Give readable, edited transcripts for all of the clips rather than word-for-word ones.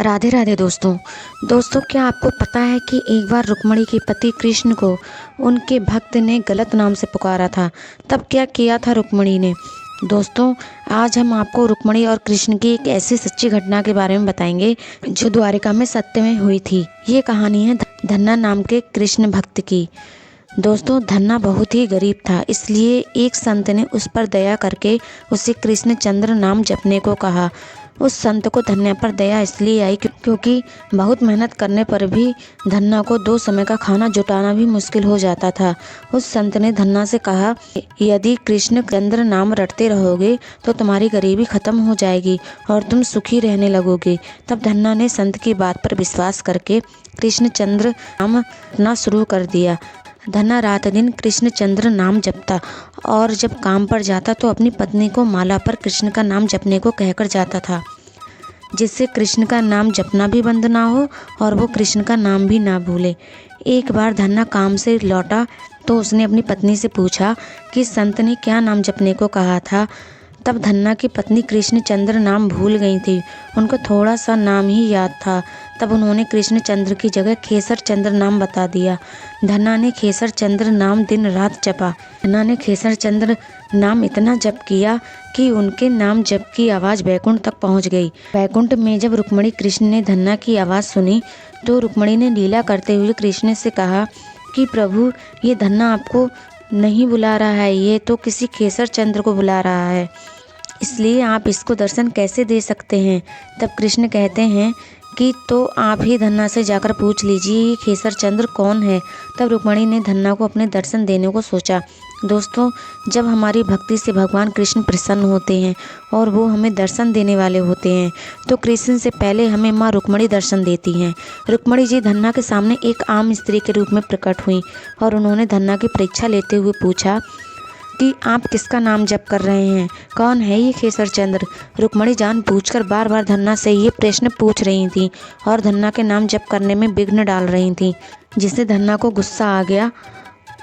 राधे राधे दोस्तों क्या आपको पता है कि एक बार रुक्मिणी के पति कृष्ण को उनके भक्त ने गलत नाम से पुकारा था। तब क्या किया था रुक्मिणी ने। दोस्तों, आज हम आपको रुक्मिणी और कृष्ण की एक ऐसी सच्ची घटना के बारे में बताएंगे जो द्वारिका में सत्य में हुई थी। ये कहानी है धन्ना नाम के कृष्ण भक्त की। दोस्तों, धन्ना बहुत ही गरीब था, इसलिए एक संत ने उस पर दया करके उसे कृष्ण चंद्र नाम जपने को कहा। उस संत को धन्या पर दया इसलिए आई क्योंकि बहुत मेहनत करने पर भी धन्ना को 2 समय का खाना जुटाना भी मुश्किल हो जाता था। उस संत ने धन्ना से कहा, यदि कृष्ण चंद्र नाम रटते रहोगे तो तुम्हारी गरीबी खत्म हो जाएगी और तुम सुखी रहने लगोगे। तब धन्ना ने संत की बात पर विश्वास करके कृष्ण चंद्र नाम रटना शुरू कर दिया। धन्ना रात दिन कृष्ण चंद्र नाम जपता और जब काम पर जाता तो अपनी पत्नी को माला पर कृष्ण का नाम जपने को कहकर जाता था, जिससे कृष्ण का नाम जपना भी बंद ना हो और वो कृष्ण का नाम भी ना भूले। एक बार धन्ना काम से लौटा तो उसने अपनी पत्नी से पूछा कि संत ने क्या नाम जपने को कहा था। तब धन्ना की पत्नी कृष्ण चंद्र नाम भूल गई थी, उनको थोड़ा सा नाम ही याद था। तब उन्होंने कृष्ण चंद्र की जगह खेसर चंद्र नाम बता दिया। धन्ना ने खेसर चंद्र नाम दिन रात जपा। धन्ना ने खेसर चंद्र नाम इतना जप किया कि उनके नाम जप की आवाज़ बैकुंठ तक पहुंच गई। बैकुंठ में जब रुक्मिणी कृष्ण ने धन्ना की आवाज़ सुनी तो रुक्मिणी ने लीला करते हुए कृष्ण से कहा कि प्रभु, ये धन्ना आपको नहीं बुला रहा है, ये तो किसी खेसर चंद्र को बुला रहा है, इसलिए आप इसको दर्शन कैसे दे सकते हैं। तब कृष्ण कहते हैं कि तो आप ही धन्ना से जाकर पूछ लीजिए ये खेसर चंद्र कौन है। तब रुक्मिणी ने धन्ना को अपने दर्शन देने को सोचा। दोस्तों, जब हमारी भक्ति से भगवान कृष्ण प्रसन्न होते हैं और वो हमें दर्शन देने वाले होते हैं तो कृष्ण से पहले हमें माँ रुक्मिणी दर्शन देती हैं। रुक्मिणी जी धन्ना के सामने एक आम स्त्री के रूप में प्रकट हुई और उन्होंने धन्ना की परीक्षा लेते हुए पूछा कि आप किसका नाम जप कर रहे हैं, कौन है ये खेसर चंद्र। रुक्मिणी जानबूझकर बार बार धन्ना से ये प्रश्न पूछ रही थी और धन्ना के नाम जप करने में विघ्न डाल रही थी, जिससे धन्ना को गुस्सा आ गया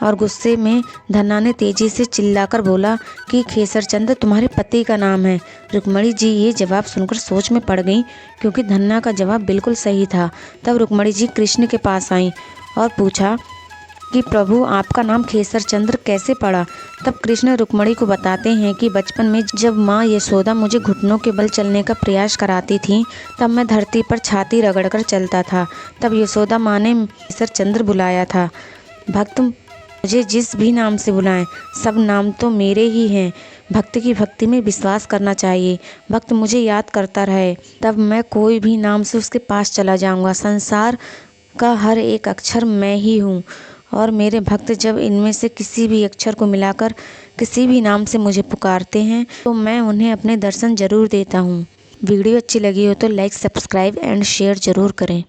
और गुस्से में धन्ना ने तेजी से चिल्लाकर बोला कि खेसर चंद्र तुम्हारे पति का नाम है। रुक्मिणी जी ये जवाब सुनकर सोच में पड़ गई क्योंकि धन्ना का जवाब बिल्कुल सही था। तब रुक्मिणी जी कृष्ण के पास आई और पूछा कि प्रभु, आपका नाम खेसर चंद्र कैसे पड़ा। तब कृष्ण रुक्मिणी को बताते हैं कि बचपन में जब माँ यशोदा मुझे घुटनों के बल चलने का प्रयास कराती थी तब मैं धरती पर छाती रगड़कर चलता था। तब यशोदा माँ ने खेसर चंद्र बुलाया था। भक्त मुझे जिस भी नाम से बुलाएं, सब नाम तो मेरे ही हैं। भक्त की भक्ति में विश्वास करना चाहिए। भक्त मुझे याद करता रहे, तब मैं कोई भी नाम से उसके पास चला जाऊंगा। संसार का हर एक अक्षर मैं ही हूँ और मेरे भक्त जब इनमें से किसी भी अक्षर को मिलाकर किसी भी नाम से मुझे पुकारते हैं तो मैं उन्हें अपने दर्शन जरूर देता हूँ। वीडियो अच्छी लगी हो तो लाइक, सब्सक्राइब एंड शेयर जरूर करें।